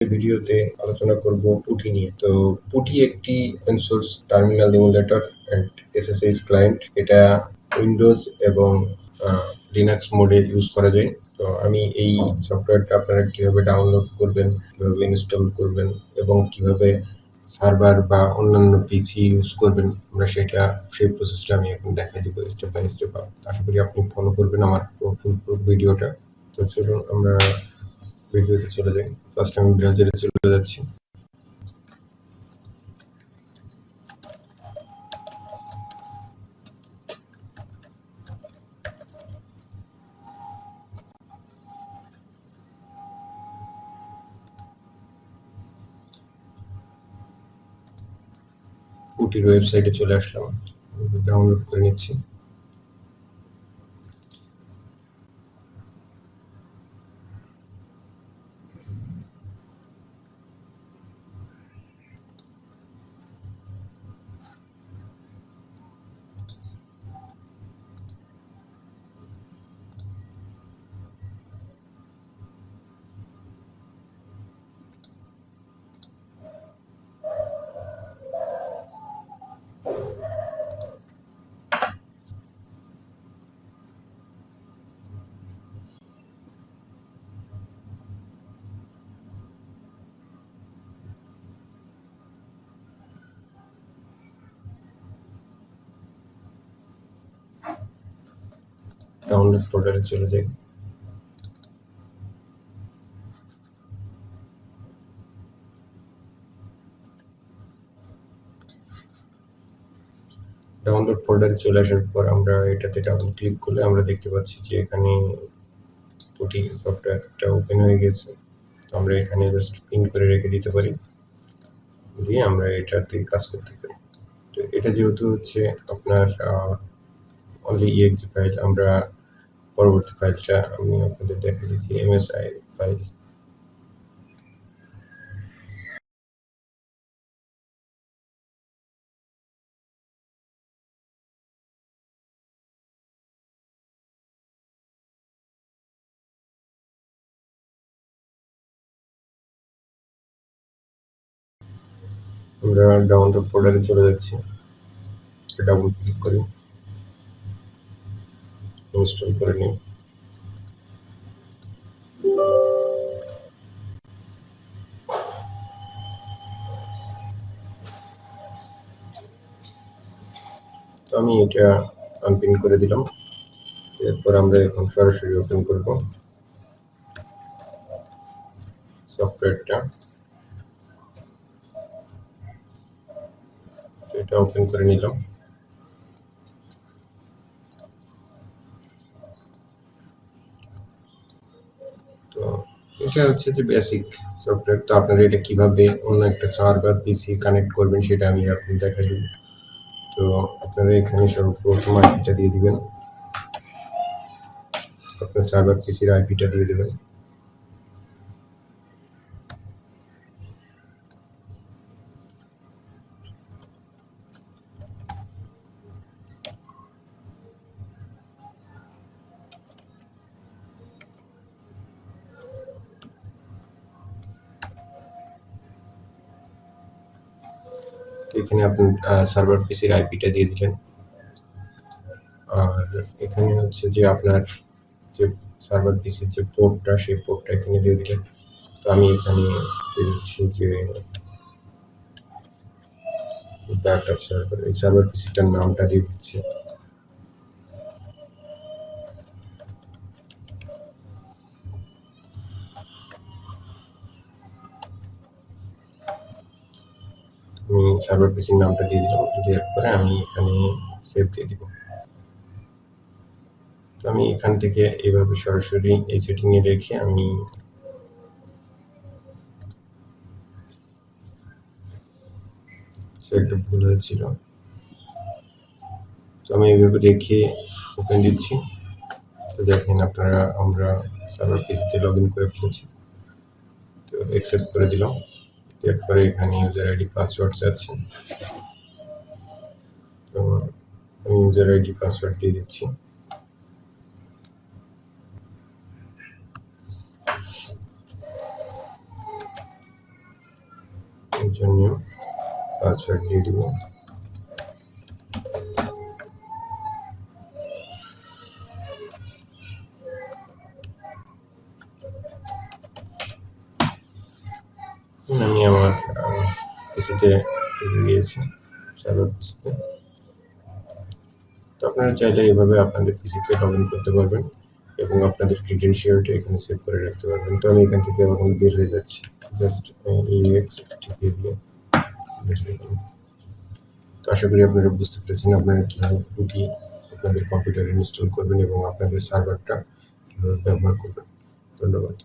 ভিডিওতে আলোচনা করব PuTTY নিয়ে। তো PuTTY একটি open source terminal emulator and SSH client. এটা উইন্ডোজ এবং লিনাক্স মোডে ইউজ করা যায়। তো আমি এই সফটওয়্যারটা আপনারা কিভাবে ডাউনলোড করবেন, কিভাবে ইনস্টল করবেন এবং কিভাবে সার্ভার বা অন্যান্য পিসি ইউজ করবেন, আমরা সেই প্রসেসটা আমি এখন দেখাই দিব স্টেপ বাই স্টেপ। আশা করি আপনি ফলো করবেন আমার ফুল ভিডিওটা। তো চলুন আমরা ভিডিওতে চলে যাই। ফার্স্ট আমি ব্রাউজারে চলে যাচ্ছি। PuTTYর ওয়েবসাইটে চলে আসলাম, ডাউনলোড করে নিচ্ছি। ডাউনলোড ফোল্ডারে চলে যাই। ডাউনলোড ফোল্ডারে চলে আসার পর আমরা এটাতে ডাবল ক্লিক করলে আমরা দেখতে পাচ্ছি যে এখানে PuTTY সফটওয়্যারটা ওপেন হয়ে গেছে। তো আমরা এখানে জাস্ট পিন করে রেখে দিতে পারি, দিয়ে আমরা এটাতে কাজ করতে পারি। তো এটা যেহেতু হচ্ছে আপনার অনলি exe ফাইল, আমরা পরবর্তী ফাইলটা আমি আপনাদের দেখাই দিচ্ছি, MSI ফাইল। আমরা ডাউনলোড ফোল্ডারে চলে যাচ্ছি, ডাবল ক্লিক করি, ইনস্টল করে নিই। তো আমি এটা আনপিন করে দিলাম। এরপর আমরা এখন সরাসরি ওপেন করব সফটওয়্যারটা। এটা ওপেন করে নিলাম। তো এটা হচ্ছে যে বেসিক সফটওয়্যার। তো আপনারা এটা কিভাবে অন্য একটা সার্ভার পিসি কানেক্ট করবেন সেটা আমি এখন দেখাই দেব। তো আপনারা এখানে সর্বপ্রথম আইপিটা দিয়ে দিবেন, আপনার সার্ভার পিসির আইপিটা দিয়ে দেবেন। এখানে আপনি সার্ভার পিসির আইপিটা দিয়ে দিলেন, আর এখানে হচ্ছে যে আপনার যে সার্ভার পিসির যে পোর্টটা, সেই পোর্টটা এখানে দিয়ে দিলেন। তো আমি এখানে দিয়ে দিচ্ছি যে ডাটা সার্ভার, এই সার্ভার পিসিটার নামটা দিয়ে দিচ্ছি। আমি সার্ভার পিসির নামটা দিয়ে দিলাম, দেওয়ার পরে আমি এখানে সেভ দিয়ে দিব। তো আমি এখান থেকে এইভাবে সরাসরি এই সেটিংয়ে রেখে আমি একটা ভুল হয়েছিল, তো আমি এইভাবে রেখে ওপেন দিচ্ছি। তো দেখেন আপনারা, আমরা সার্ভার পিসিতে লগ ইন করে ফেলেছি। তো অ্যাকসেপ্ট করে দিলাম। এরপরে এখানে ইউজার আইডি পাসওয়ার্ড চাচ্ছে, তো আমি ইউজার আইডি পাসওয়ার্ড দিয়ে দিচ্ছি। ইউজার নেম পাসওয়ার্ড দিয়ে দিব। আমি আমার পিসিতে গিয়েছি, সার্ভার পিসিতে। তো আপনারা চাইলে এইভাবে আপনাদের পিসিতে লগ ইন করতে পারবেন এবং আপনাদের ক্রিডেনশিয়ালটা এখানে সেভ করে রাখতে পারবেন। তো আমি এখান থেকে এখন বের হয়ে যাচ্ছি, জাস্ট EX টিপে দিয়ে বের হয়ে গেলাম। তো আশা করি আপনারা বুঝতে পেরেছেন আপনারা কীভাবে PuTTY আপনাদের কম্পিউটারে ইনস্টল করবেন এবং আপনাদের সার্ভারটা কীভাবে ব্যবহার করবেন। ধন্যবাদ।